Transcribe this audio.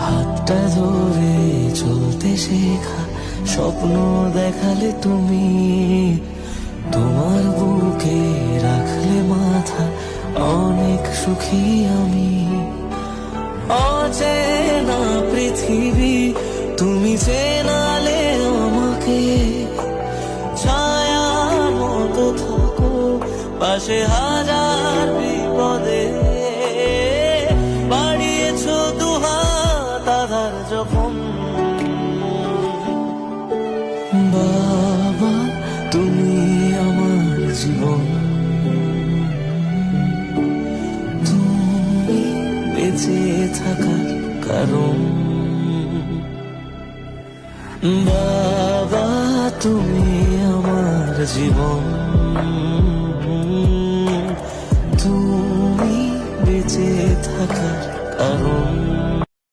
হাতটা ধরে চলতে শেখা, স্বপ্ন দেখালে তুমি, তোমার বুকে রাখলে মাথা, অনেক সুখী আমি। অচেনা পৃথিবী তুমি চেনালে আমাকে, ছায়ার মতো থাকো পাশে হাজার বিপদে। বাড়িয়েছো দুহাত আধার যখন, বাবা তুমি আমার জীবন, তুমি বেঁচে থাকার কারণ। বাবা তুমি আমার জীবন, তুমি বেঁচে থাকার কারণ।